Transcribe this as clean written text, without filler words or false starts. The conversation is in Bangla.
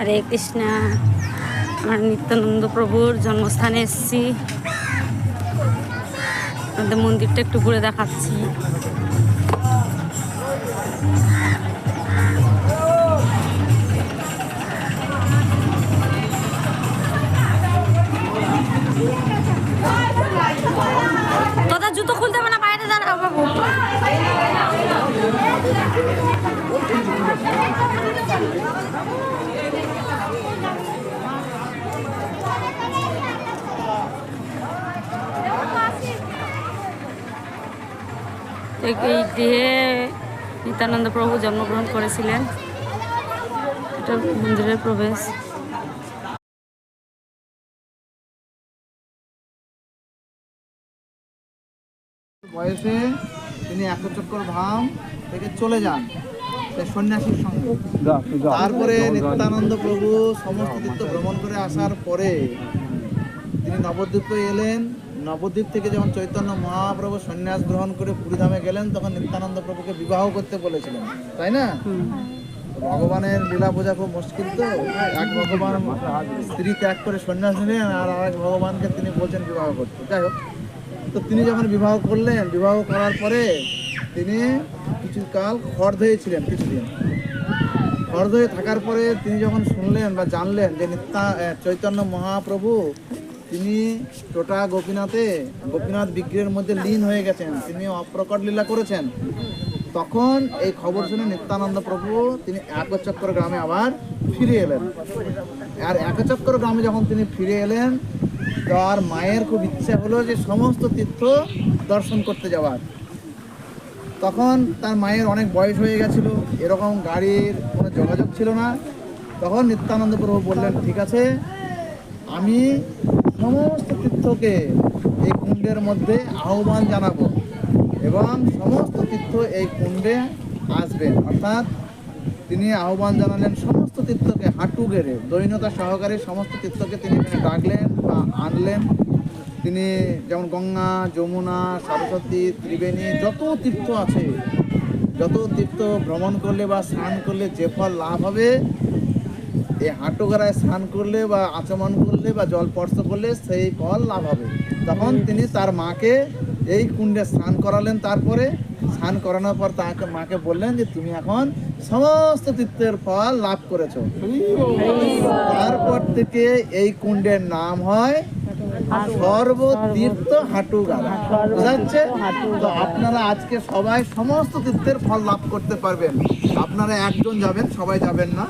হরে কৃষ্ণ। আমার নিত্যানন্দ প্রভুর জন্মস্থানে এসেছি। আমাদের মন্দিরটা একটু ঘুরে দেখাচ্ছি। তোদের জুতো খুলতে হবে না, বাইরে দাঁড়া বাবু। এই গৃহে নিত্যানন্দ প্রভু জন্মগ্রহণ করেছিলেন। এটা মন্দিরের প্রবেশ। বয়সে তিনি একচক্কর ধাম থেকে চলে যান সন্ন্যাসীর সঙ্গে। তারপরে নিত্যানন্দ প্রভু সমস্ত তীর্থ ভ্রমণ করে আসার পরে তিনি নবদ্বীপে এলেন। নবদ্বীপ থেকে যখন চৈতন্য মহাপ্রভু সন্ন্যাস গ্রহণ করে পুরীধামে গেলেন, তখন নিত্যানন্দ প্রভুকে বিবাহ করতে বলেছিলেন, তাই না? ভগবানের লীলা বোঝা খুব মুশকিল। তো এক ভগবান স্ত্রী ত্যাগ করে সন্ন্যাস নিলেন, আর আরেক ভগবানকে তিনি বলছেন বিবাহ করতে। যাই হোক, তো তিনি যখন বিবাহ করলেন, বিবাহ করার পরে তিনি কিছুকাল খড়দহে ছিলেন, কিছুদিন খড়দহে থাকার পরে তিনি যখন শুনলেন বা জানলেন যে চৈতন্য মহাপ্রভু তিনি টোটা গোপীনাথ বিগ্রহের মধ্যে লীন হয়ে গেছেন, তিনি অপ্রকট লীলা করেছেন, তখন এই খবর শুনে নিত্যানন্দ প্রভু তিনি একচক্কর গ্রামে আবার ফিরে এলেন। আর একচক্কর গ্রামে যখন তিনি ফিরে এলেন, তার মায়ের খুব ইচ্ছা হলো যে সমস্ত তীর্থ দর্শন করতে যাওয়ার। তখন তার মায়ের অনেক বয়স হয়ে গেছিল, এরকম গাড়ির কোনো যোগাযোগ ছিল না। তখন নিত্যানন্দ প্রভু বললেন, ঠিক আছে, আমি সমস্ত তীর্থকে এই কুণ্ডের মধ্যে আহ্বান জানাবো এবং সমস্ত তীর্থ এই কুণ্ডে আসবেন। অর্থাৎ তিনি আহ্বান জানালেন সমস্ত তীর্থকে, হাঁটু গেড়ে দৈন্যতা সহকারে সমস্ত তীর্থকে তিনি এখানে ডাকলেন বা আনলেন। তিনি যেমন গঙ্গা, যমুনা, সরস্বতী, ত্রিবেণী, যত তীর্থ আছে, যত তীর্থ ভ্রমণ করলে বা স্নান করলে যে ফল লাভ হবে, এই হাঁটুগড়ায় স্নান করলে বা আচমন করলে বা জল স্পর্শ করলে সেই ফল লাভ হবে। তখন তিনি তার মাকে এই কুণ্ডে স্নান করালেন। তারপরে স্নান করানোর পর তাকে মাকে বললেন যে তুমি এখন সমস্ত তীর্থের ফল লাভ করেছো। তারপর থেকে এই কুণ্ডের নাম হয় সর্বতীর্থ হাঁটুগাড়া। বোঝা যাচ্ছে? তো আপনারা আজকে সবাই সমস্ত তীর্থের ফল লাভ করতে পারবেন। আপনারা একজন যাবেন, সবাই যাবেন না।